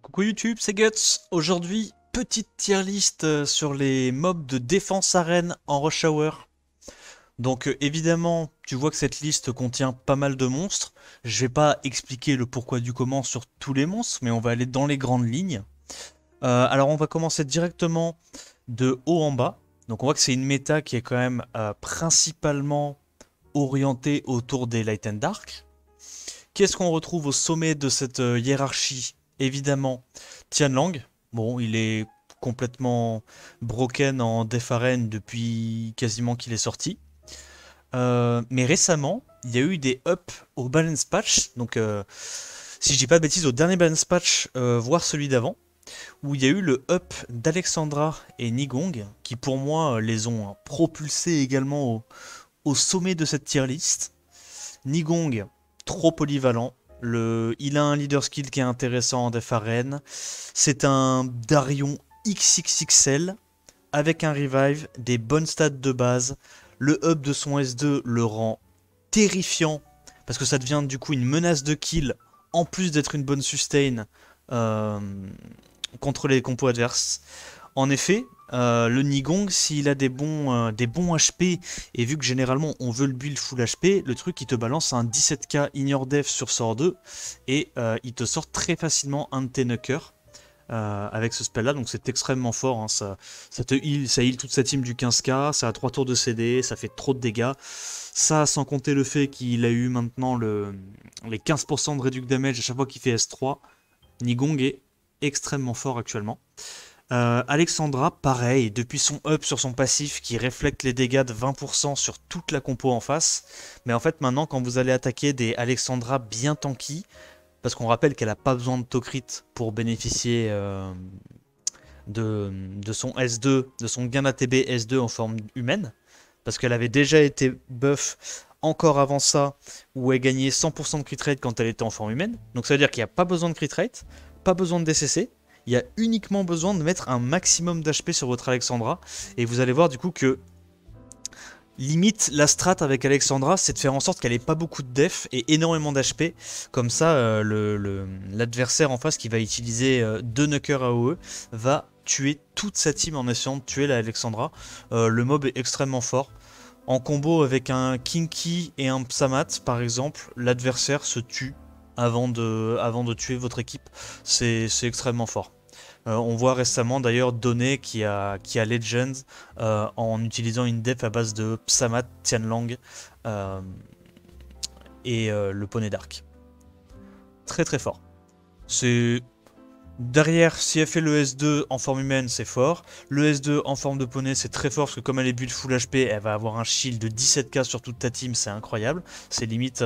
Coucou YouTube, c'est Guts. Aujourd'hui, petite tier list sur les mobs de défense arène en Rush Hour. Donc évidemment, tu vois que cette liste contient pas mal de monstres. Je vais pas expliquer le pourquoi du comment sur tous les monstres, mais on va aller dans les grandes lignes. Alors on va commencer directement de haut en bas. Donc on voit que c'est une méta qui est quand même principalement orientée autour des Light and Dark. Qu'est-ce qu'on retrouve au sommet de cette hiérarchie? Évidemment, Tianlang. Bon, il est complètement broken en Def Arène depuis quasiment qu'il est sorti. Mais récemment, il y a eu des ups au balance patch. Donc, si je dis pas de bêtises, au dernier balance patch, voire celui d'avant, où il y a eu le up d'Alexandra et Nigong, qui pour moi les ont propulsés également au sommet de cette tier list. Nigong, trop polyvalent. Il a un leader skill qui est intéressant en def arène. C'est un Darion XXXL avec un revive, des bonnes stats de base. Le up de son S2 le rend terrifiant parce que ça devient du coup une menace de kill en plus d'être une bonne sustain euh, contre les compos adverses. En effet, le Nigong, s'il a des bons HP, et vu que généralement on veut le build full HP, le truc il te balance un 17k ignore def sur sort 2, et il te sort très facilement un de tes knockers avec ce spell là, donc c'est extrêmement fort, hein, ça heal toute sa team du 15k, ça a 3 tours de CD, ça fait trop de dégâts. Ça sans compter le fait qu'il a eu maintenant les 15% de reduct damage à chaque fois qu'il fait S3, Nigong est extrêmement fort actuellement. Alexandra, pareil, depuis son up sur son passif qui reflète les dégâts de 20% sur toute la compo en face. Mais en fait, maintenant, quand vous allez attaquer des Alexandra bien tanky, parce qu'on rappelle qu'elle n'a pas besoin de Tokrit pour bénéficier de son S2, de son gain ATB S2 en forme humaine, parce qu'elle avait déjà été buff encore avant ça, où elle gagnait 100% de crit rate quand elle était en forme humaine. Donc ça veut dire qu'il n'y a pas besoin de crit rate, pas besoin de DCC, il y a uniquement besoin de mettre un maximum d'HP sur votre Alexandra. Et vous allez voir du coup que limite la strat avec Alexandra, c'est de faire en sorte qu'elle ait pas beaucoup de def et énormément d'HP. Comme ça, l'adversaire en face qui va utiliser 2 knockers AOE va tuer toute sa team en essayant de tuer la Alexandra. Le mob est extrêmement fort. En combo avec un Kinky et un Psamat, par exemple, l'adversaire se tue avant de tuer votre équipe. C'est extrêmement fort. On voit récemment d'ailleurs Donné qui a Legends en utilisant une def à base de Psamat, Tianlang euh, et le poney d'arc. Très très fort. C'est derrière, si elle fait le S2 en forme humaine, c'est fort. Le S2 en forme de poney, c'est très fort parce que comme elle est build full HP, elle va avoir un shield de 17k sur toute ta team, c'est incroyable. C'est limite,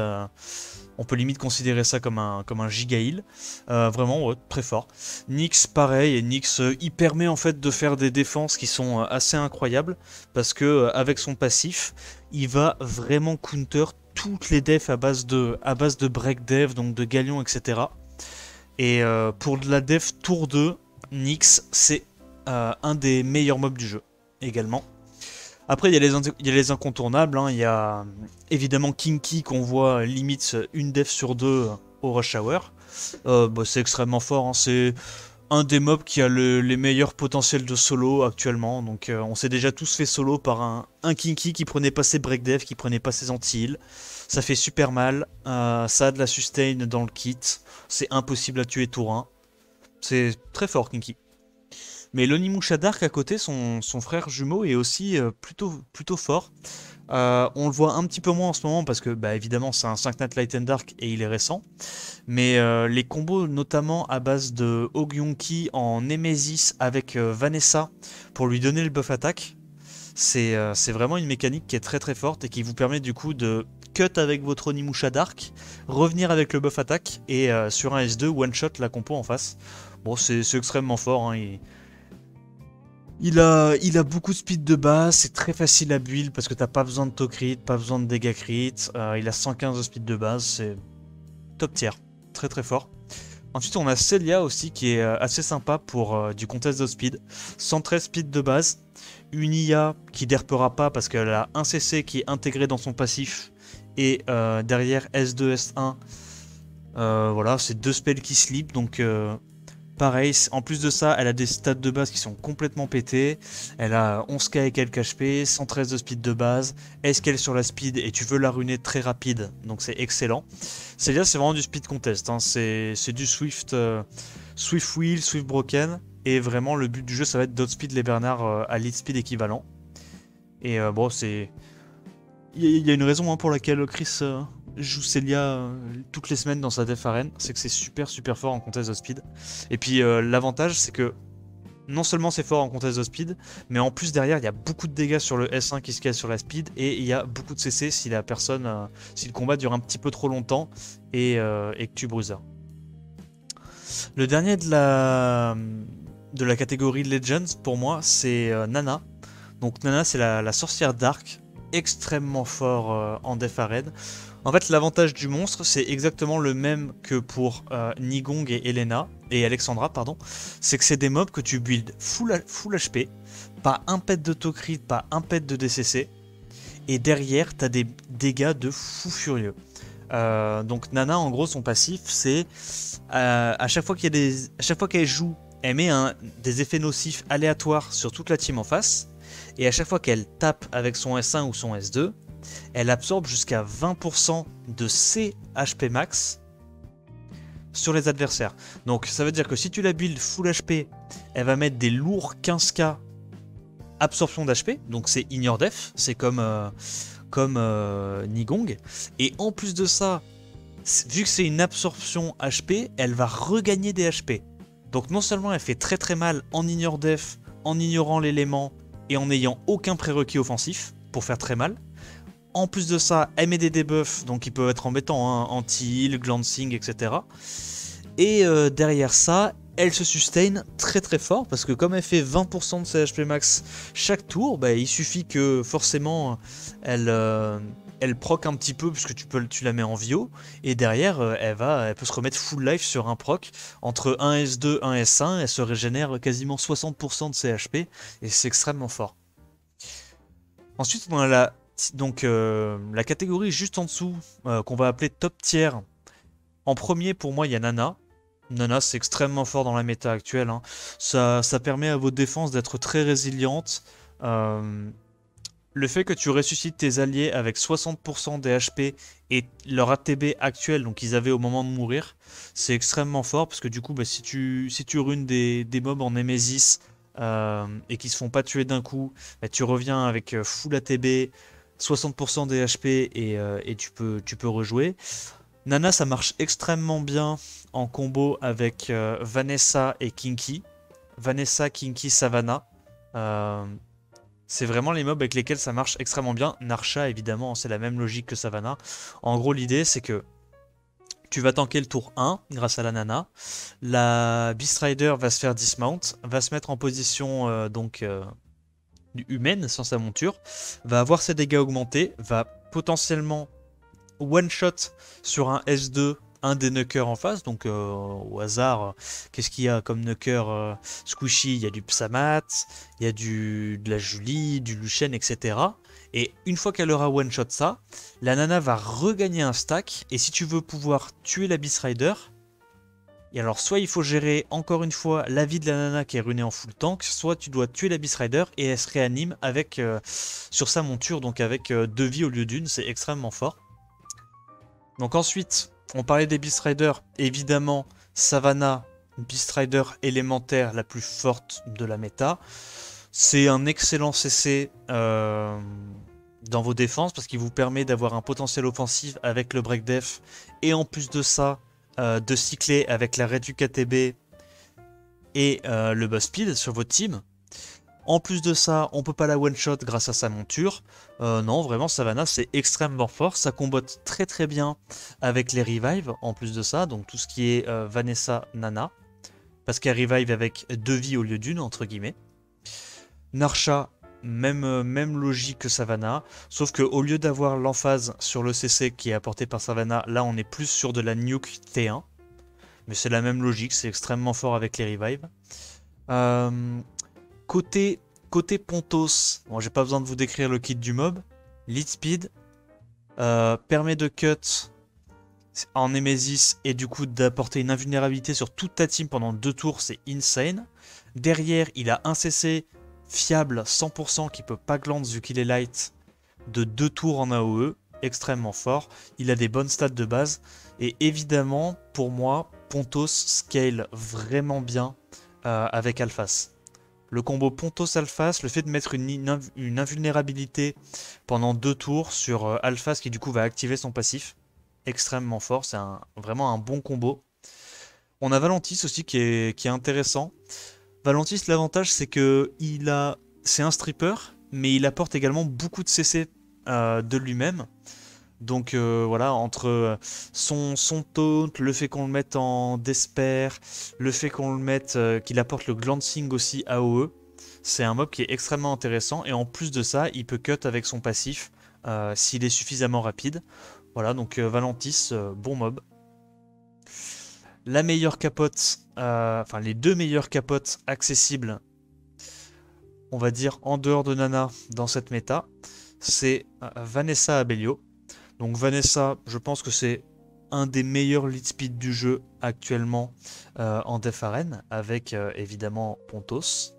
on peut limite considérer ça comme un giga heal. Vraiment, ouais, très fort. Nyx, pareil, et Nyx, il permet en fait de faire des défenses qui sont assez incroyables parce que avec son passif, il va vraiment counter toutes les defs à base de break dev, donc de galion, etc. Et pour de la def tour 2, Nyx, c'est un des meilleurs mobs du jeu, également. Après, il y a les incontournables, hein. Il y a évidemment Kinky qu'on voit limite une def sur 2 au Rush Hour. Bah, c'est extrêmement fort, hein. C'est un des mobs qui a les meilleurs potentiels de solo actuellement. Donc on s'est déjà tous fait solo par un Kinky qui prenait pas ses break dev, qui prenait pas ses anti-heal. Ça fait super mal, ça a de la sustain dans le kit, c'est impossible à tuer tour 1. C'est très fort Kinky. Mais l'Onimusha Dark à côté, son frère jumeau, est aussi plutôt fort. On le voit un petit peu moins en ce moment parce que bah, évidemment c'est un 5 Nat Light and Dark et il est récent. Mais les combos notamment à base de Hogyonki en Nemesis avec Vanessa pour lui donner le buff attaque, c'est vraiment une mécanique qui est très très forte et qui vous permet du coup de cut avec votre Onimusha Dark, revenir avec le buff attaque et sur un S2 one shot la compo en face. Bon, c'est extrêmement fort, hein. Il a beaucoup de speed de base, c'est très facile à build parce que t'as pas besoin de to crit, pas besoin de dégâts crit. Il a 115 de speed de base, c'est top tier, très très fort. Ensuite on a Celia aussi qui est assez sympa pour du contest de speed. 113 speed de base, une IA qui derpera pas parce qu'elle a un CC qui est intégré dans son passif et derrière S2, S1. Voilà, c'est deux spells qui slip donc Pareil, en plus de ça, elle a des stats de base qui sont complètement pétés. Elle a 11k et quelques HP, 113 de speed de base, S-Scale sur la speed et tu veux la runer très rapide, donc c'est excellent. Celle-là, c'est vraiment du speed contest, hein. C'est du Swift, Swift Wheel, Swift Broken, et vraiment le but du jeu, ça va être d'outspeed les Bernard à lead speed équivalent. Et bon, c'est... Il y a une raison hein, pour laquelle Chris joue Celia toutes les semaines dans sa Def Arena, c'est que c'est super super fort en contest de speed. Et puis l'avantage c'est que non seulement c'est fort en contest de speed, mais en plus derrière il y a beaucoup de dégâts sur le S1 qui se casse sur la speed et il y a beaucoup de CC si la personne, si le combat dure un petit peu trop longtemps et que tu bruises. Le dernier de la catégorie Legends pour moi c'est Nana. Donc Nana c'est la sorcière Dark, extrêmement fort en Def Arena. En fait, l'avantage du monstre, c'est exactement le même que pour Nigong et Elena, et Alexandra, pardon. C'est que c'est des mobs que tu builds full HP, pas un pet d'autocrit, pas un pet de DCC, et derrière, t'as des dégâts de fou furieux. Donc Nana, en gros, son passif, c'est à chaque fois qu'elle joue, elle met des effets nocifs aléatoires sur toute la team en face, et à chaque fois qu'elle tape avec son S1 ou son S2, elle absorbe jusqu'à 20% de ses HP max sur les adversaires. Donc ça veut dire que si tu la build full HP, elle va mettre des lourds 15k absorption d'HP, donc c'est in your def, c'est comme Nigong. Et en plus de ça, vu que c'est une absorption HP, elle va regagner des HP. Donc non seulement elle fait très très mal en in your def, en ignorant l'élément et en n'ayant aucun prérequis offensif pour faire très mal. En plus de ça, elle met des debuffs, donc ils peuvent être embêtants, hein, anti-heal, glancing, etc. Et derrière ça, elle se sustain très très fort, parce que comme elle fait 20% de ses HP max chaque tour, bah, il suffit que forcément elle proc un petit peu, puisque tu la mets en vio, et derrière elle peut se remettre full life sur un proc. Entre 1 S2, 1 S1, elle se régénère quasiment 60% de ses HP, et c'est extrêmement fort. Ensuite, on a la catégorie juste en dessous, qu'on va appeler top tier. En premier, pour moi, il y a Nana. Nana, c'est extrêmement fort dans la méta actuelle, hein. Ça permet à vos défenses d'être très résilientes. Le fait que tu ressuscites tes alliés avec 60% des HP et leur ATB actuel, donc ils avaient au moment de mourir, c'est extrêmement fort, parce que du coup, bah, si tu runes des mobs en Nemesis et qui se font pas tuer d'un coup, bah, tu reviens avec full ATB, 60% des HP et tu peux rejouer. Nana, ça marche extrêmement bien en combo avec Vanessa et Kinky. Vanessa, Kinky, Savannah. C'est vraiment les mobs avec lesquels ça marche extrêmement bien. Narsha, évidemment, c'est la même logique que Savannah. En gros, l'idée, c'est que tu vas tanker le tour 1 grâce à la Nana. La Beast Rider va se faire dismount, va se mettre en position humaine sans sa monture, va avoir ses dégâts augmentés, va potentiellement one-shot sur un S2, un des Nuckers en face, donc au hasard, qu'est-ce qu'il y a comme Nucker squishy? Il y a du Psamat, il y a de la Julie, du Lucienne, etc. Et une fois qu'elle aura one-shot ça, la Nana va regagner un stack, et si tu veux pouvoir tuer la Beast Rider, et alors soit il faut gérer encore une fois la vie de la Nana qui est runée en full tank, soit tu dois tuer la Beast Rider et elle se réanime avec, sur sa monture, donc avec 2 vies au lieu d'une, c'est extrêmement fort. Donc ensuite, on parlait des Beast Rider, évidemment Savannah, Beast Rider élémentaire la plus forte de la méta. C'est un excellent CC dans vos défenses parce qu'il vous permet d'avoir un potentiel offensif avec le break def et en plus de ça, de cycler avec la réduc ATB et le buff speed sur votre team. En plus de ça, on peut pas la one-shot grâce à sa monture. Non, vraiment, Savannah, c'est extrêmement fort. Ça combotte très très bien avec les revives, en plus de ça. Donc tout ce qui est Vanessa, Nana. Parce qu'elle revive avec 2 vies au lieu d'une, entre guillemets. Narsha, même logique que Savannah. Sauf qu'au lieu d'avoir l'emphase sur le CC qui est apporté par Savannah, là on est plus sur de la nuke T1. Mais c'est la même logique, c'est extrêmement fort avec les revives. Côté Pontos, bon, j'ai pas besoin de vous décrire le kit du mob. Lead speed permet de cut en Nemesis et du coup d'apporter une invulnérabilité sur toute ta team pendant 2 tours, c'est insane. Derrière, il a un CC fiable 100% qui peut pas glance vu qu'il est light de 2 tours en AOE, extrêmement fort. Il a des bonnes stats de base et évidemment, pour moi, Pontos scale vraiment bien avec Alphas. Le combo Pontos-Alphas, le fait de mettre une invulnérabilité pendant 2 tours sur Alphas qui du coup va activer son passif, extrêmement fort, c'est vraiment un bon combo. On a Valentis aussi qui est intéressant. Valentis, l'avantage c'est que c'est un stripper, mais il apporte également beaucoup de CC de lui-même. Donc voilà, entre son taunt, le fait qu'on le mette en despair, le fait qu'on le mette, qu'il apporte le glancing aussi AOE, c'est un mob qui est extrêmement intéressant. Et en plus de ça, il peut cut avec son passif s'il est suffisamment rapide. Voilà, donc Valentis, bon mob. La meilleure capote, enfin les deux meilleures capotes accessibles, on va dire en dehors de Nana dans cette méta, c'est Vanessa Abelio. Donc Vanessa, je pense que c'est un des meilleurs lead speed du jeu actuellement en Def Arène, avec évidemment Pontos.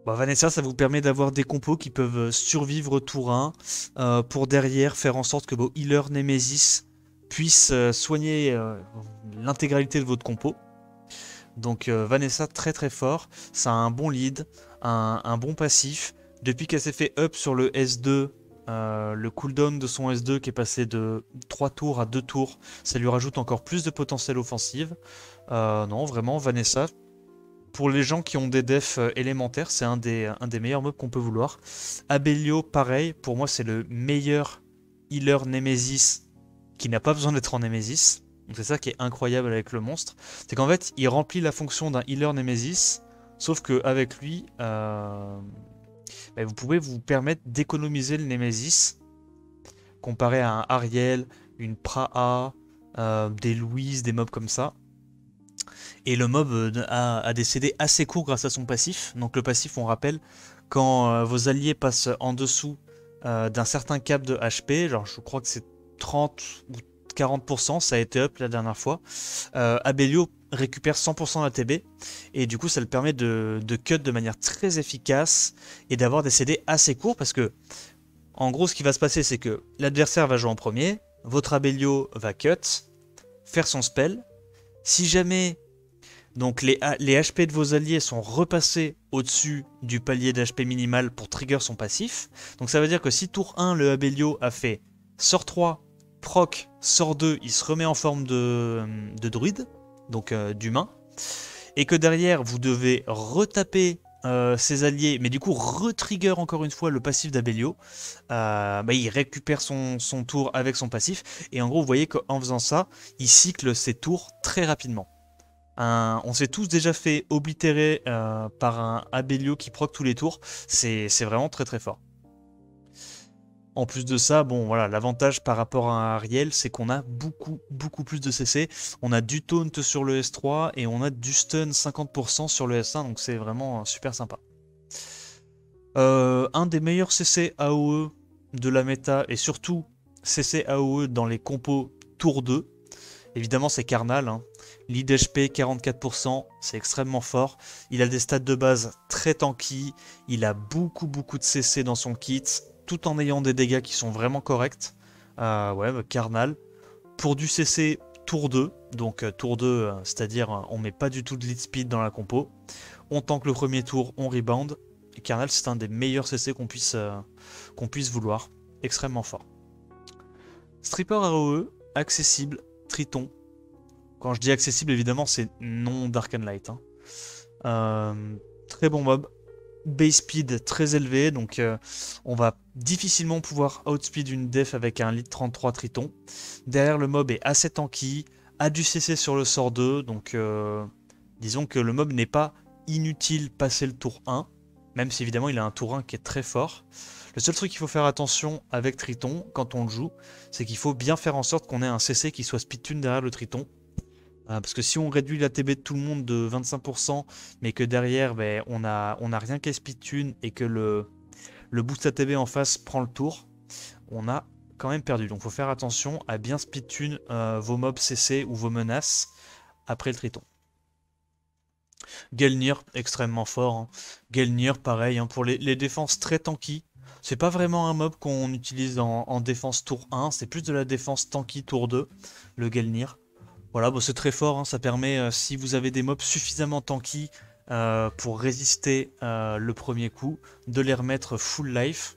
Bah, Vanessa, ça vous permet d'avoir des compos qui peuvent survivre tour 1 pour derrière faire en sorte que vos healers Nemesis puissent soigner l'intégralité de votre compo. Donc Vanessa très très fort, ça a un bon lead, un bon passif. Depuis qu'elle s'est fait up sur le S2, le cooldown de son S2 qui est passé de 3 tours à 2 tours, ça lui rajoute encore plus de potentiel offensif. Non, vraiment, Vanessa, pour les gens qui ont des defs élémentaires, c'est un des meilleurs mobs qu'on peut vouloir. Abelio, pareil, pour moi c'est le meilleur healer Nemesis qui n'a pas besoin d'être en Nemesis. Donc c'est ça qui est incroyable avec le monstre. C'est qu'en fait, il remplit la fonction d'un healer Nemesis, sauf qu'avec lui, vous pouvez vous permettre d'économiser le Nemesis comparé à un Ariel, une Praha, des Louise, des mobs comme ça. Et le mob a des CD assez courts grâce à son passif. Donc le passif, on rappelle, quand vos alliés passent en dessous d'un certain cap de HP, genre je crois que c'est 30 ou 40%, ça a été up la dernière fois, Abelio récupère 100% d'ATB, et du coup ça le permet de cut de manière très efficace, et d'avoir des CD assez courts, parce que, en gros, ce qui va se passer, c'est que l'adversaire va jouer en premier, votre Abelio va cut, faire son spell, si jamais donc les HP de vos alliés sont repassés au-dessus du palier d'HP minimal pour trigger son passif. Donc ça veut dire que si tour 1, le Abelio a fait sort 3, proc, sort 2, il se remet en forme de druide, donc d'humain, et que derrière vous devez retaper ses alliés, mais du coup retrigger encore une fois le passif d'Abelio, il récupère son tour avec son passif, et en gros vous voyez qu'en faisant ça, il cycle ses tours très rapidement. On s'est tous déjà fait oblitérer par un Abelio qui proc tous les tours. C'est vraiment très très fort. En plus de ça, bon voilà, l'avantage par rapport à un Ariel, c'est qu'on a beaucoup plus de CC. On a du taunt sur le S3 et on a du stun 50% sur le S1, donc c'est vraiment super sympa. Un des meilleurs CC AOE de la méta, et surtout CC AOE dans les compos tour 2, évidemment c'est Karnal, hein. Lead HP 44%, c'est extrêmement fort. Il a des stats de base très tanky, il a beaucoup de CC dans son kit, tout en ayant des dégâts qui sont vraiment corrects. Karnal. Pour du CC tour 2, donc tour 2, c'est-à-dire on met pas du tout de lead speed dans la compo. On tank le premier tour, on rebound. Et Karnal, c'est un des meilleurs CC qu'on puisse vouloir. Extrêmement fort. Stripper AOE, accessible, Triton. Quand je dis accessible, évidemment, c'est non Dark and Light. Très bon mob. Base speed très élevé, donc on va difficilement pouvoir outspeed une def avec un lead 33 Triton. Derrière, le mob est assez tanky, a du CC sur le sort 2, donc disons que le mob n'est pas inutile passer le tour 1, même si évidemment il a un tour 1 qui est très fort. Le seul truc qu'il faut faire attention avec Triton quand on le joue, c'est qu'il faut bien faire en sorte qu'on ait un CC qui soit speed tune derrière le Triton. Parce que si on réduit la TB de tout le monde de 25%, mais que derrière on a rien qui est speed tune et que le boost ATB en face prend le tour, on a quand même perdu. Donc faut faire attention à bien speedtune vos mobs CC ou vos menaces après le Triton. Gelnir, extrêmement fort. Hein. Gelnir, pareil, hein, pour les défenses très tanky. C'est pas vraiment un mob qu'on utilise en défense tour 1, c'est plus de la défense tanky tour 2, le Gelnir. Voilà, bon, c'est très fort, hein, ça permet, si vous avez des mobs suffisamment tanky pour résister le premier coup, de les remettre full life.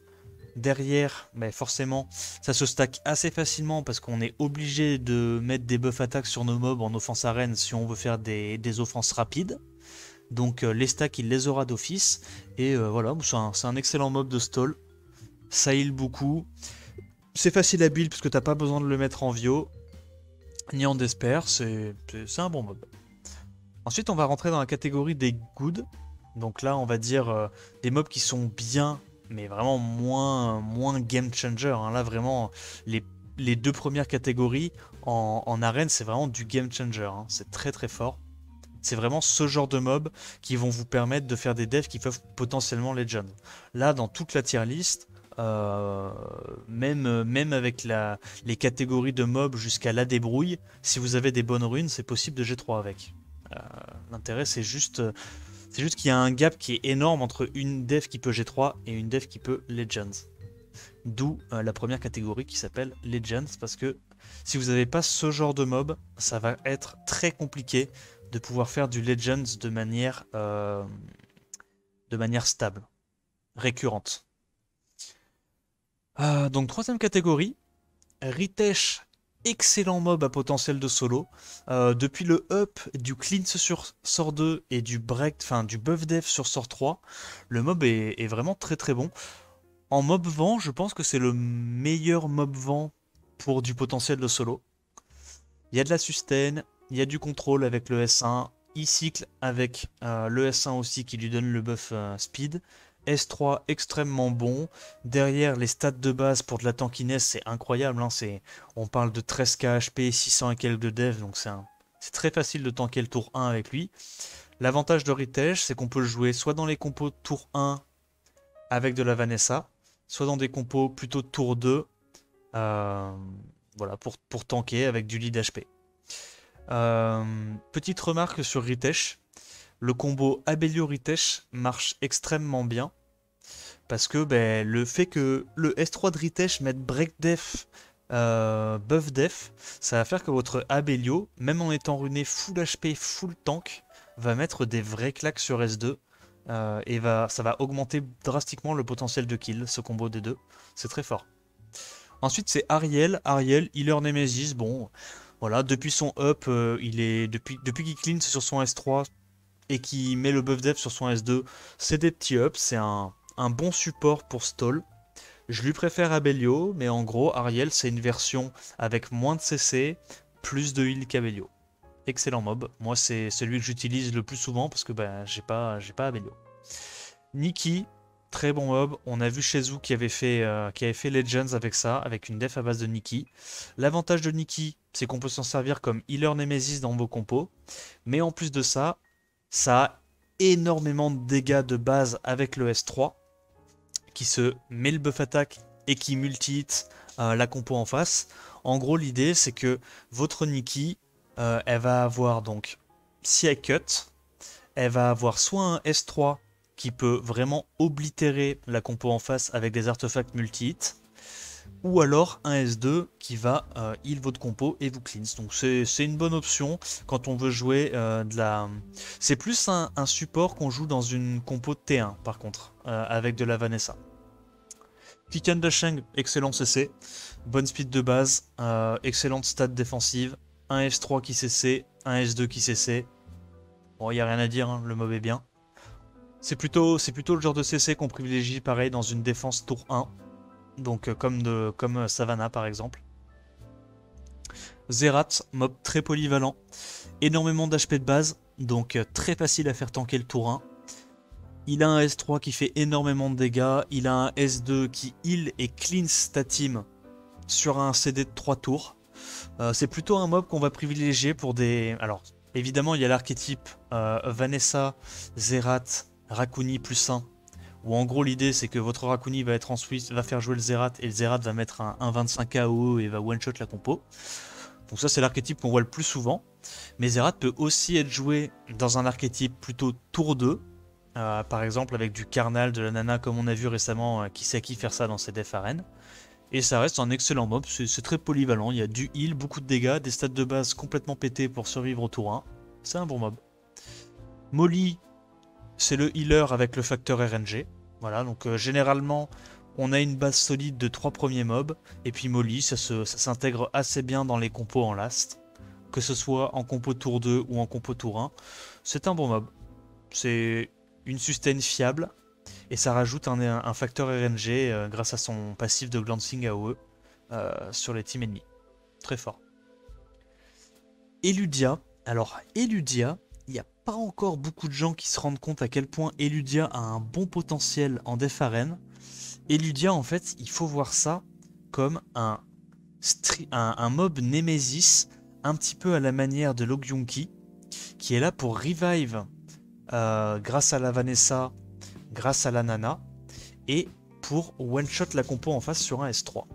Derrière, bah forcément, ça se stack assez facilement parce qu'on est obligé de mettre des buffs attaques sur nos mobs en offense arène si on veut faire des offenses rapides. Donc les stacks, il les aura d'office. Et voilà, c'est un excellent mob de stall. Ça heal beaucoup. C'est facile à build parce que t'as pas besoin de le mettre en Vio. Ni en Despair, c'est un bon mob. Ensuite, on va rentrer dans la catégorie des good. Donc là, on va dire des mobs qui sont bien, mais vraiment moins game changer. Hein. Là, vraiment, les deux premières catégories en arène, c'est vraiment du game changer. Hein. C'est très très fort. C'est vraiment ce genre de mobs qui vont vous permettre de faire des devs qui peuvent potentiellement legend. Là, dans toute la tier list, même avec les catégories de mobs jusqu'à la débrouille, si vous avez des bonnes runes, c'est possible de G3 avec. L'intérêt, c'est juste qu'il y a un gap qui est énorme entre une dev qui peut G3 et une dev qui peut Legends. D'où la première catégorie qui s'appelle Legends, parce que si vous n'avez pas ce genre de mob, ça va être très compliqué de pouvoir faire du Legends de manière stable, récurrente. Donc troisième catégorie, Ritesh, excellent mob à potentiel de solo. Depuis le up du cleanse sur sort 2 et du break, enfin du buff def sur sort 3, le mob est vraiment très très bon. En mob vent, je pense que c'est le meilleur mob vent pour du potentiel de solo. Il y a de la sustain, il y a du contrôle avec le S1, il cycle avec le S1 aussi qui lui donne le buff speed. S3 extrêmement bon. Derrière, les stats de base pour de la tankiness, c'est incroyable. Hein, on parle de 13k HP, 600 et quelques de dev, donc c'est très facile de tanker le tour 1 avec lui. L'avantage de Ritesh, c'est qu'on peut le jouer soit dans les compos tour 1 avec de la Vanessa, soit dans des compos plutôt tour 2, voilà, pour tanker avec du lead HP. Petite remarque sur Ritesh. Le combo Abelio-Ritesh marche extrêmement bien. Parce que le fait que le S3 de Ritesh mette Break Def, Buff Def, ça va faire que votre Abelio, même en étant runé full HP, full tank, va mettre des vrais claques sur S2. Et ça va augmenter drastiquement le potentiel de kill, ce combo des deux. C'est très fort. Ensuite, c'est Ariel. Ariel, Healer Nemesis. Bon, voilà, depuis son up, depuis qu'il clean sur son S3 et qu'il met le buff def sur son S2, c'est des petits ups. C'est un bon support pour stall. Je lui préfère Abelio, mais en gros, Ariel, c'est une version avec moins de CC, plus de heal qu'Abelio. Excellent mob. Moi, c'est celui que j'utilise le plus souvent parce que j'ai pas Abelio. Nikki, très bon mob. On a vu Shezou qui avait fait Legends avec ça, avec une def à base de Nikki. L'avantage de Nikki, c'est qu'on peut s'en servir comme healer Nemesis dans vos compos. Mais en plus de ça, ça a énormément de dégâts de base avec le S3, qui se met le buff attaque et qui multi-hit la compo en face. En gros, l'idée, c'est que votre Nikki, elle va avoir donc, si elle cut, elle va avoir soit un S3 qui peut vraiment oblitérer la compo en face avec des artefacts multi-hit, ou alors un S2 qui va heal votre compo et vous cleanse. Donc c'est une bonne option quand on veut jouer de la... C'est plus un support qu'on joue dans une compo de T1 par contre, avec de la Vanessa. Kikan Dasheng, excellent CC, bonne speed de base, excellente stat défensive, un S3 qui CC, un S2 qui CC. Bon, il n'y a rien à dire, hein, le mob est bien. C'est plutôt le genre de CC qu'on privilégie pareil dans une défense tour 1. Donc comme Savannah par exemple. Zerat, mob très polyvalent. Énormément d'HP de base, donc très facile à faire tanker le tour 1. Il a un S3 qui fait énormément de dégâts. Il a un S2 qui heal et cleanse ta team sur un CD de 3 tours. C'est plutôt un mob qu'on va privilégier pour des... Alors, évidemment, il y a l'archétype Vanessa, Zerat, Rakuni plus 1, où en gros l'idée c'est que votre Rakuni va être en Suisse, va faire jouer le Zerat, et le Zerat va mettre un 25 AOE et va one-shot la compo. Donc ça c'est l'archétype qu'on voit le plus souvent. Mais Zerat peut aussi être joué dans un archétype plutôt tour 2, par exemple avec du Karnal, de la Nana comme on a vu récemment, Kisaki faire ça dans ses def arènes. Et ça reste un excellent mob, c'est très polyvalent, il y a du heal, beaucoup de dégâts, des stats de base complètement pétés pour survivre au tour 1. C'est un bon mob. Molly, c'est le healer avec le facteur RNG. Voilà, donc généralement on a une base solide de 3 premiers mobs, et puis Molly, ça s'intègre assez bien dans les compos en last. Que ce soit en compo tour 2 ou en compo tour 1, c'est un bon mob. C'est une sustain fiable, et ça rajoute un facteur RNG grâce à son passif de glancing AOE sur les teams ennemis. Très fort. Eludia. Alors, Eludia, il n'y a pas encore beaucoup de gens qui se rendent compte à quel point Eludia a un bon potentiel en def arène. Eludia, en fait, il faut voir ça comme un mob Nemesis, un petit peu à la manière de Logyunki, qui est là pour revive grâce à la Vanessa, grâce à la Nana, et pour one-shot la compo en face sur un S3.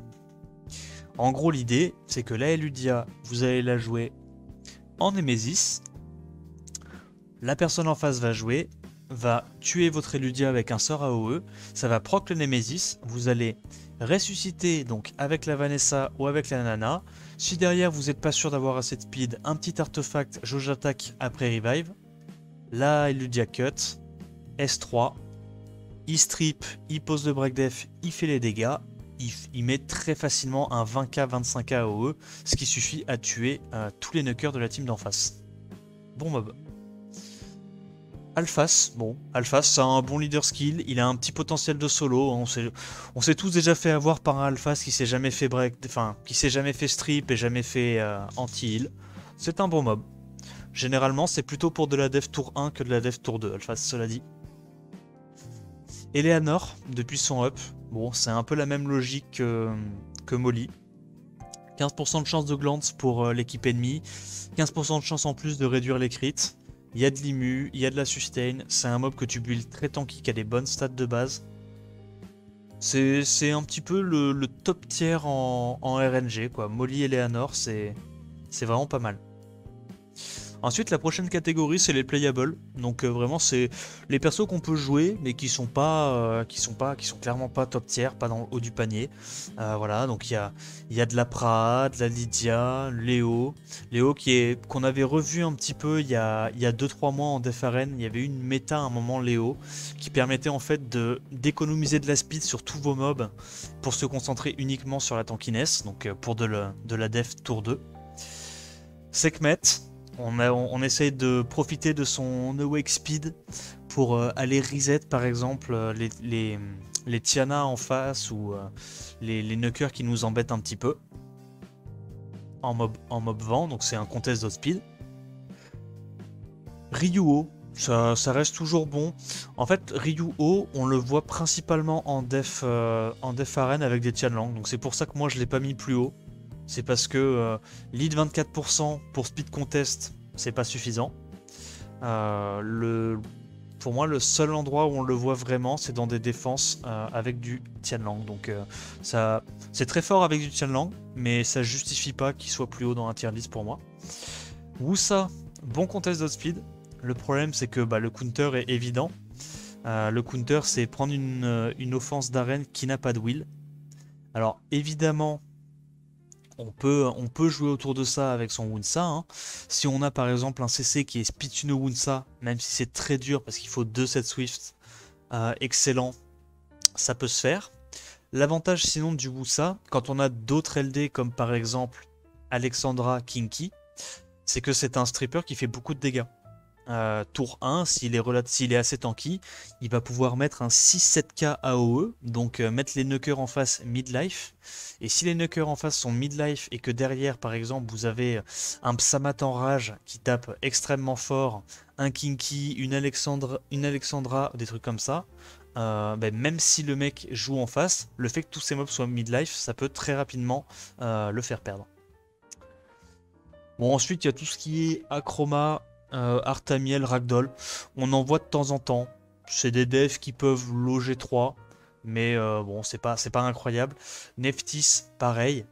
En gros, l'idée, c'est que la Eludia, vous allez la jouer en Nemesis, la personne en face va tuer votre Eludia avec un sort AOE, ça va proc le Nemesis, vous allez ressusciter donc avec la Vanessa ou avec la Nana. Si derrière vous n'êtes pas sûr d'avoir assez de speed, un petit artefact jauge attaque après revive, la Eludia cut, S3, il strip, il pose le break def, il fait les dégâts, il met très facilement un 20k, 25k AOE, ce qui suffit à tuer tous les knockers de la team d'en face. Bon mob. Alphas, bon, Alphas c'est un bon leader skill, il a un petit potentiel de solo, on s'est tous déjà fait avoir par un Alphas qui s'est jamais fait break, enfin qui s'est jamais fait strip et jamais fait anti-heal. C'est un bon mob. Généralement c'est plutôt pour de la def tour 1 que de la def tour 2, Alphas cela dit. Eleanor, depuis son up, bon c'est un peu la même logique que Molly. 15% de chance de glance pour l'équipe ennemie, 15% de chance en plus de réduire les crits. Il y a de l'immu, il y a de la sustain, c'est un mob que tu builds très tanky, qui a des bonnes stats de base. C'est un petit peu le top tier en RNG, quoi. Molly et Eleanor, c'est vraiment pas mal. Ensuite, la prochaine catégorie, c'est les playables. Donc vraiment, c'est les persos qu'on peut jouer, mais qui sont clairement pas top tier, pas dans le haut du panier. Voilà, donc il y a de la Pra, de la Lydia, Léo qu'on avait revu un petit peu il y a 2-3 mois en Def Arène. Il y avait eu une méta à un moment Léo qui permettait en fait d'économiser de la speed sur tous vos mobs pour se concentrer uniquement sur la tankiness, donc pour de la Def Tour 2. Sekhmet. On essaye de profiter de son awake speed pour aller reset par exemple les Tiana en face ou les knockers qui nous embêtent un petit peu en mob vent, donc c'est un contest de speed. Ryuo, ça reste toujours bon. En fait, Ryuo, on le voit principalement en def arène avec des Tianlang, donc c'est pour ça que moi je l'ai pas mis plus haut. C'est parce que lead 24% pour speed contest, c'est pas suffisant. Pour moi, le seul endroit où on le voit vraiment, c'est dans des défenses avec du Tianlang. Donc c'est très fort avec du Tianlang, mais ça justifie pas qu'il soit plus haut dans un tier list pour moi. Wusa, bon contest de speed. Le problème, c'est que le counter est évident. Le counter, c'est prendre une offense d'arène qui n'a pas de will. Alors évidemment, on peut jouer autour de ça avec son Wunsa. Hein. Si on a par exemple un CC qui est Spituno Wunsa, même si c'est très dur parce qu'il faut 2 sets Swift excellent, ça peut se faire. L'avantage sinon du Wusa, quand on a d'autres LD comme par exemple Alexandra Kinky, c'est que c'est un stripper qui fait beaucoup de dégâts. Tour 1, s'il est assez tanky, il va pouvoir mettre un 6-7k AOE, donc mettre les knockers en face midlife. Et si les knockers en face sont midlife et que derrière, par exemple, vous avez un Psamat en rage qui tape extrêmement fort, un Kinky, une Alexandra, des trucs comme ça, même si le mec joue en face, le fait que tous ces mobs soient midlife, ça peut très rapidement le faire perdre. Bon, ensuite, il y a tout ce qui est Acroma, Artamiel, Ragdoll, on en voit de temps en temps. C'est des devs qui peuvent loger 3, mais bon, c'est pas incroyable. Neftis, pareil.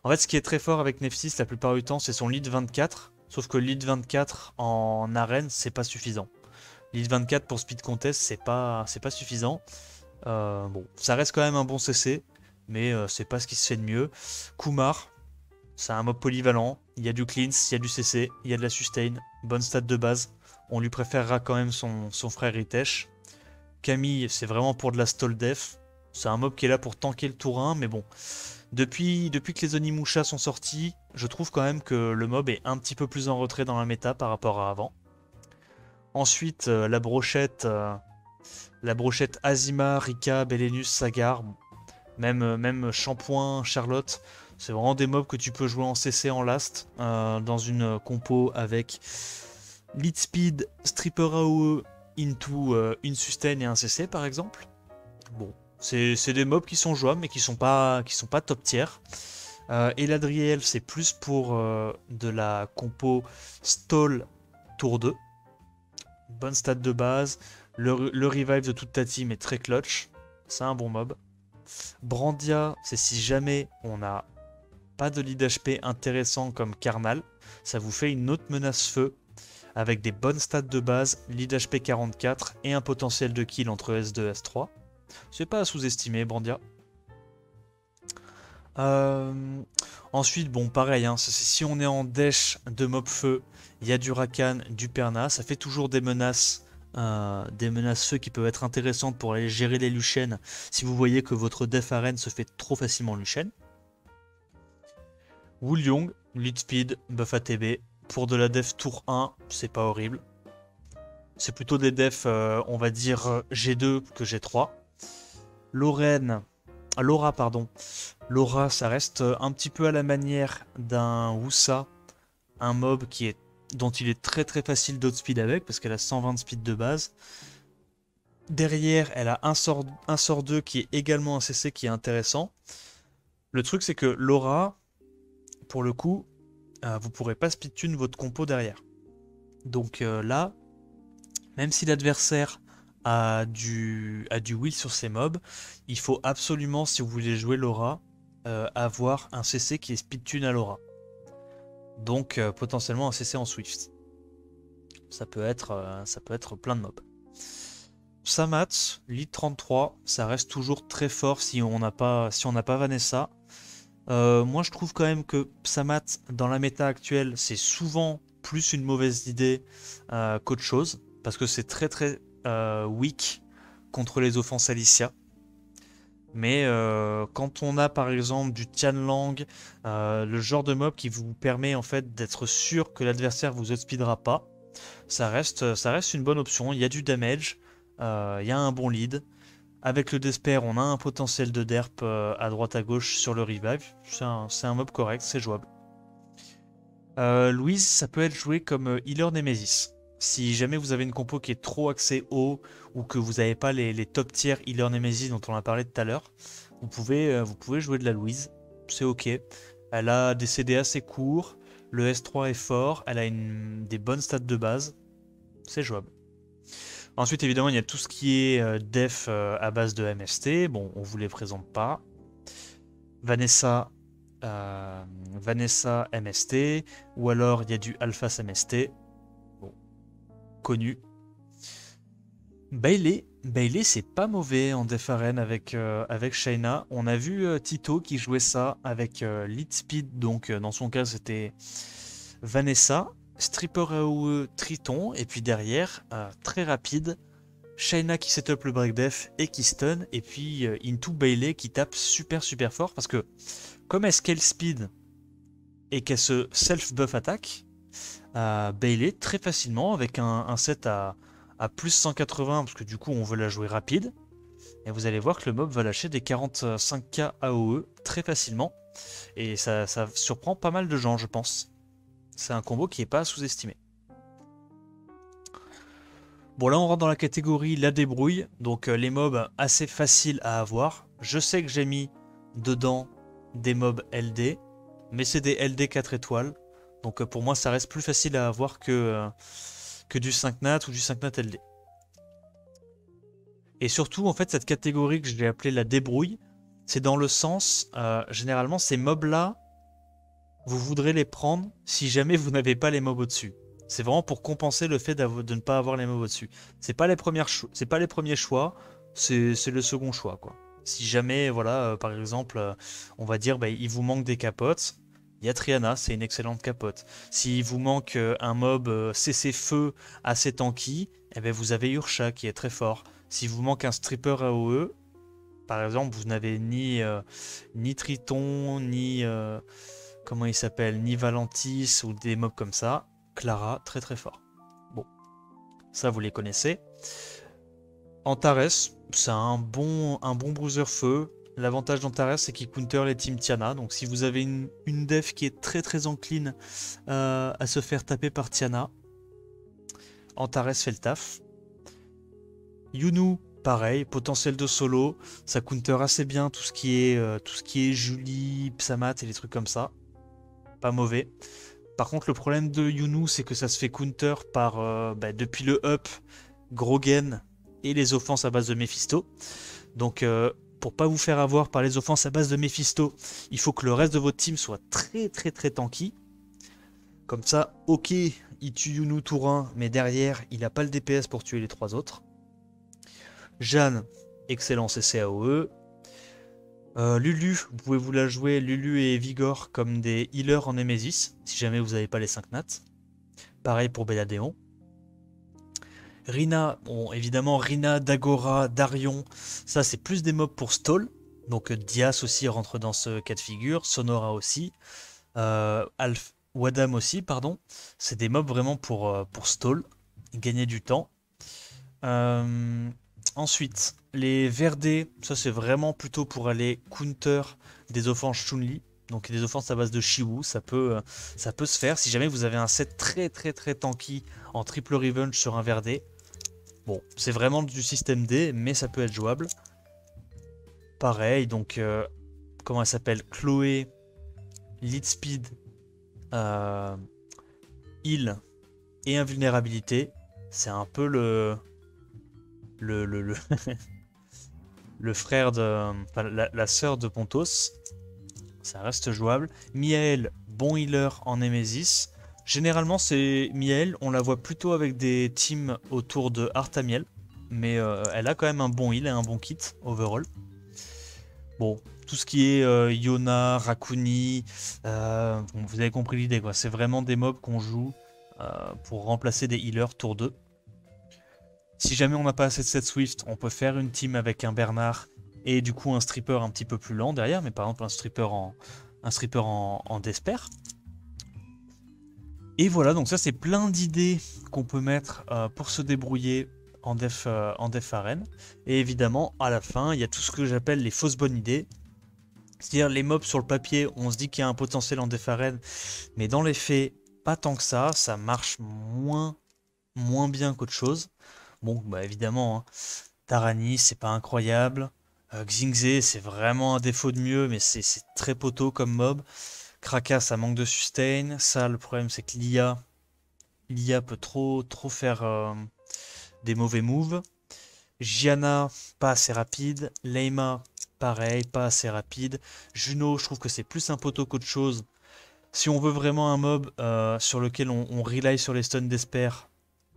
En fait, ce qui est très fort avec Neftis la plupart du temps, c'est son lead 24. Sauf que lead 24 en arène, c'est pas suffisant. Lead 24 pour speed contest, c'est pas suffisant. Bon, ça reste quand même un bon CC, mais c'est pas ce qui se fait de mieux. Kumar, c'est un mob polyvalent. Il y a du cleanse, il y a du CC, il y a de la sustain. Bonne stat de base. On lui préférera quand même son frère Ritesh. Camille, c'est vraiment pour de la stall def. C'est un mob qui est là pour tanker le tour 1, mais bon. Depuis que les Onimusha sont sortis, je trouve quand même que le mob est un petit peu plus en retrait dans la méta par rapport à avant. Ensuite, la brochette Azima, Rika, Belenus, Sagar, même Shampoing, Charlotte, c'est vraiment des mobs que tu peux jouer en CC en last, dans une compo avec lead speed, stripper AOE, into une sustain et un CC par exemple. Bon, c'est des mobs qui sont jouables mais qui sont pas top tier. Et l'Adriel, c'est plus pour de la compo stall tour 2. Bonne stat de base. Le revive de toute ta team est très clutch. C'est un bon mob. Brandia, c'est si jamais on n'a pas de lead HP intéressant comme Karnal. Ça vous fait une autre menace feu avec des bonnes stats de base, lead HP 44 et un potentiel de kill entre S2 et S3. C'est pas à sous-estimer, Brandia. Ensuite, bon, pareil, hein, si on est en dèche de mob feu, il y a du Rakan, du Perna, ça fait toujours des menaces feu qui peuvent être intéressantes pour aller gérer les Luciennes si vous voyez que votre def arène se fait trop facilement Lucienne. Woolyong, lead speed, buff ATB, pour de la def tour 1, c'est pas horrible. C'est plutôt des defs, on va dire G2 que G3. Laura, pardon. Laura, ça reste un petit peu à la manière d'un Wusa, un mob dont il est très très facile d'outspeed avec, parce qu'elle a 120 de speed de base. Derrière, elle a un sort 2 qui est également un CC qui est intéressant. Le truc, c'est que Laura, pour le coup, vous pourrez pas speed tune votre compo derrière. Donc là, même si l'adversaire a du will sur ses mobs, il faut absolument, si vous voulez jouer Laura, avoir un CC qui est speed tune à Laura. Donc potentiellement un CC en Swift. Ça peut être plein de mobs. Samat, lead 33, ça reste toujours très fort si on n'a pas Vanessa. Moi je trouve quand même que Samat dans la méta actuelle c'est souvent plus une mauvaise idée qu'autre chose. Parce que c'est très très weak contre les offenses Alicia. Mais quand on a par exemple du Tianlang, le genre de mob qui vous permet en fait d'être sûr que l'adversaire vous outspeedera pas, ça reste une bonne option. Il y a du damage, il y a un bon lead. Avec le Despair, on a un potentiel de derp à droite à gauche sur le revive. C'est un mob correct, c'est jouable. Louise, ça peut être joué comme healer Nemesis. Si jamais vous avez une compo qui est trop axée haut ou que vous n'avez pas les top tiers healer Nemesis dont on a parlé tout à l'heure, vous pouvez jouer de la Louise. C'est ok. Elle a des CD assez courts. Le S3 est fort. Elle a des bonnes stats de base. C'est jouable. Ensuite, évidemment, il y a tout ce qui est def à base de MST. Bon, on vous les présente pas. Vanessa MST. Ou alors, il y a du Alpha MST. Bon, connu. Bailey, c'est pas mauvais en def arène avec Shayna. On a vu Tito qui jouait ça avec Lead Speed. Donc, dans son cas, c'était Vanessa. Stripper AOE Triton, et puis derrière, très rapide, Shayna qui setup le break def et qui stun, et puis into Bailey qui tape super super fort, parce que comme elle scale speed et qu'elle se self-buff attaque, Bailey très facilement, avec un set à plus 180, parce que du coup on veut la jouer rapide, et vous allez voir que le mob va lâcher des 45k AOE très facilement, et ça surprend pas mal de gens je pense. C'est un combo qui n'est pas sous-estimé. Bon, là on rentre dans la catégorie la débrouille, donc les mobs assez faciles à avoir. Je sais que j'ai mis dedans des mobs LD, mais c'est des LD 4 étoiles, donc pour moi ça reste plus facile à avoir que du 5 nat ou du 5 nat LD. Et surtout, en fait, cette catégorie que je l'ai appelée la débrouille, c'est dans le sens, généralement, ces mobs-là, vous voudrez les prendre si jamais vous n'avez pas les mobs au-dessus. C'est vraiment pour compenser le fait de ne pas avoir les mobs au-dessus. C'est pas les premiers choix, c'est le second choix, quoi. Si jamais, voilà, par exemple, on va dire, bah, il vous manque des capotes, il y a Triana, c'est une excellente capote. S'il vous manque un mob CC Feu assez tanky, eh ben, vous avez Urcha qui est très fort. S'il vous manque un stripper AOE, par exemple, vous n'avez ni Triton, ni comment il s'appelle, ni Valentis ou des mobs comme ça. Clara, très très fort. Bon, ça vous les connaissez. Antares, c'est un bon bruiser feu. L'avantage d'Antares, c'est qu'il counter les teams Tiana. Donc si vous avez une def qui est très très encline à se faire taper par Tiana, Antares fait le taf. Yunu, pareil, potentiel de solo, ça counter assez bien tout ce qui est Julie, Psamat et les trucs comme ça. Pas mauvais. Par contre, le problème de Yunu, c'est que ça se fait counter par, depuis le up, Grogen et les offenses à base de Mephisto. Donc, pour pas vous faire avoir par les offenses à base de Mephisto, il faut que le reste de votre team soit très très très tanky. Comme ça, ok, il tue Yunu tour 1, mais derrière, il n'a pas le DPS pour tuer les 3 autres. Jeanne, excellent CCAOE. Lulu, vous pouvez vous la jouer, Lulu et Vigor, comme des healers en Nemesis, si jamais vous n'avez pas les 5 nats. Pareil pour Belladéon. Rina, bon, évidemment, Rina, Dagora, Darion, ça c'est plus des mobs pour stall. Donc Dias aussi rentre dans ce cas de figure, Sonora aussi, Wadam aussi, pardon. C'est des mobs vraiment pour stall, gagner du temps. Ensuite, les Verdés, ça c'est vraiment plutôt pour aller counter des offenses Chun-Li. Donc des offenses à base de Shiwu, ça peut se faire. Si jamais vous avez un set très très très tanky en triple revenge sur un Verdé. Bon, c'est vraiment du système D, mais ça peut être jouable. Pareil, donc comment elle s'appelle? Chloé, lead speed, heal et invulnérabilité. C'est un peu le le frère de, enfin, la sœur de Pontos. Ça reste jouable. Miael, bon healer en Nemesis. Généralement, c'est Miael, on la voit plutôt avec des teams autour de Artamiel. Mais elle a quand même un bon heal et un bon kit overall. Bon, tout ce qui est Yona, Rakuni, bon, vous avez compris l'idée, quoi. C'est vraiment des mobs qu'on joue pour remplacer des healers tour 2. Si jamais on n'a pas assez de set Swift, on peut faire une team avec un Bernard et du coup un stripper un petit peu plus lent derrière, mais par exemple un stripper en Desper. Et voilà, donc ça c'est plein d'idées qu'on peut mettre pour se débrouiller en def arène. Et évidemment, à la fin, il y a tout ce que j'appelle les fausses bonnes idées. C'est-à-dire les mobs sur le papier, on se dit qu'il y a un potentiel en def arène, mais dans les faits, pas tant que ça marche moins bien qu'autre chose. Bon, bah évidemment, hein, Tarani, c'est pas incroyable. Xingze, c'est vraiment un défaut de mieux, mais c'est très poteau comme mob. Kraka, ça manque de sustain. Ça, le problème, c'est que l'IA peut trop faire des mauvais moves. Gianna, pas assez rapide. Leima, pareil, pas assez rapide. Juno, je trouve que c'est plus un poteau qu'autre chose. Si on veut vraiment un mob sur lequel on rely sur les stuns d'Esper,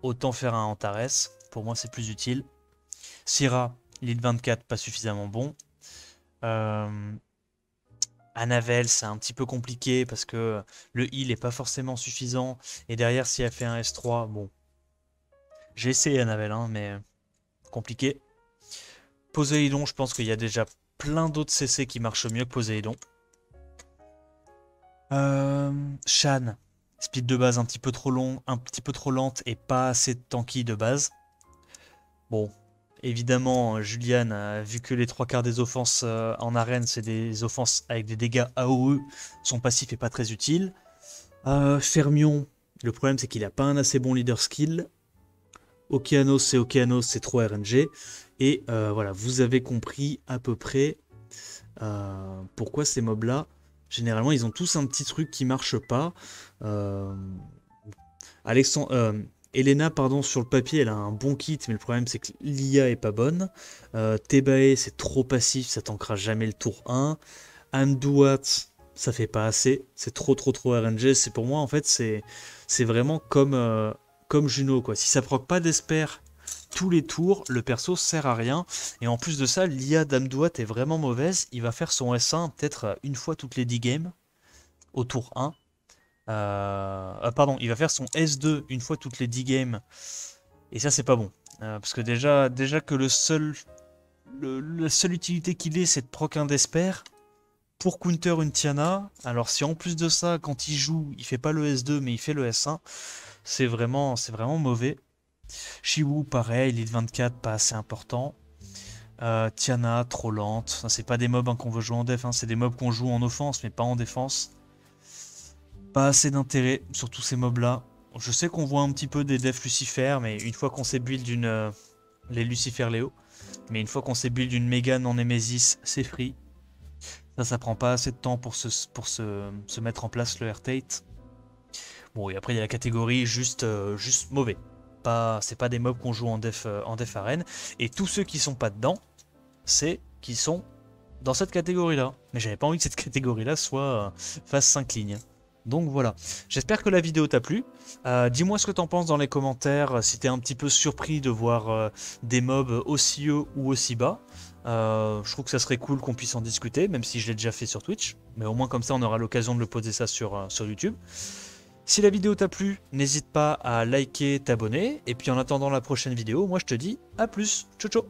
autant faire un Antares. Pour moi, c'est plus utile. Syrah, lead 24, pas suffisamment bon. Anavel, c'est un petit peu compliqué parce que le heal est pas forcément suffisant. Et derrière, si elle fait un S3, bon. J'ai essayé Anavel, hein, mais compliqué. Poséidon, je pense qu'il y a déjà plein d'autres CC qui marchent mieux que Poséidon. Shan, speed de base un petit peu trop long, un petit peu trop lente et pas assez tanky de base. Bon, évidemment, Julian, vu que les 3 quarts des offenses en arène, c'est des offenses avec des dégâts AOE, son passif est pas très utile. Fermion, le problème c'est qu'il a pas un assez bon leader skill. Okeanos, c'est trop RNG. Et voilà, vous avez compris à peu près pourquoi ces mobs-là, généralement, ils ont tous un petit truc qui marche pas. Elena, pardon, sur le papier, elle a un bon kit, mais le problème c'est que l'IA est pas bonne. Tebae, c'est trop passif, ça tankera jamais le tour 1. Amduat, ça fait pas assez, c'est trop RNG. C'est pour moi, en fait, c'est vraiment comme Juno, quoi. Si ça proc pas d'Esper tous les tours, le perso sert à rien. Et en plus de ça, l'IA d'Amduat est vraiment mauvaise. Il va faire son S1 peut-être une fois toutes les 10 games, au tour 1. Pardon, il va faire son S2 une fois toutes les 10 games. Et ça, c'est pas bon. Parce que déjà que la seule utilité qu'il ait, c'est de proc un d'Esper pour counter une Tiana. Alors si en plus de ça, quand il joue, il fait pas le S2, mais il fait le S1, c'est vraiment mauvais. Shiwu, pareil, lead 24, pas assez important. Tiana, trop lente. Ça, c'est pas des mobs qu'on veut jouer en def, hein. C'est des mobs qu'on joue en offense, mais pas en défense. Pas assez d'intérêt sur tous ces mobs là. Je sais qu'on voit un petit peu des defs Lucifer, mais une fois qu'on s'est build les Lucifer Léo, mais une fois qu'on s'est build une Mégane en Nemesis, c'est free. Ça prend pas assez de temps pour se mettre en place le R-Tate. Bon, et après il y a la catégorie juste mauvais. C'est pas des mobs qu'on joue en def arène. Et tous ceux qui sont pas dedans, c'est qui sont dans cette catégorie là. Mais j'avais pas envie que cette catégorie là fasse 5 lignes. Donc voilà, j'espère que la vidéo t'a plu. Dis-moi ce que t'en penses dans les commentaires, si t'es un petit peu surpris de voir des mobs aussi haut ou aussi bas. Je trouve que ça serait cool qu'on puisse en discuter, même si je l'ai déjà fait sur Twitch. Mais au moins comme ça on aura l'occasion de le poser ça sur YouTube. Si la vidéo t'a plu, n'hésite pas à liker, t'abonner. Et puis en attendant la prochaine vidéo, moi je te dis à plus. Ciao ciao.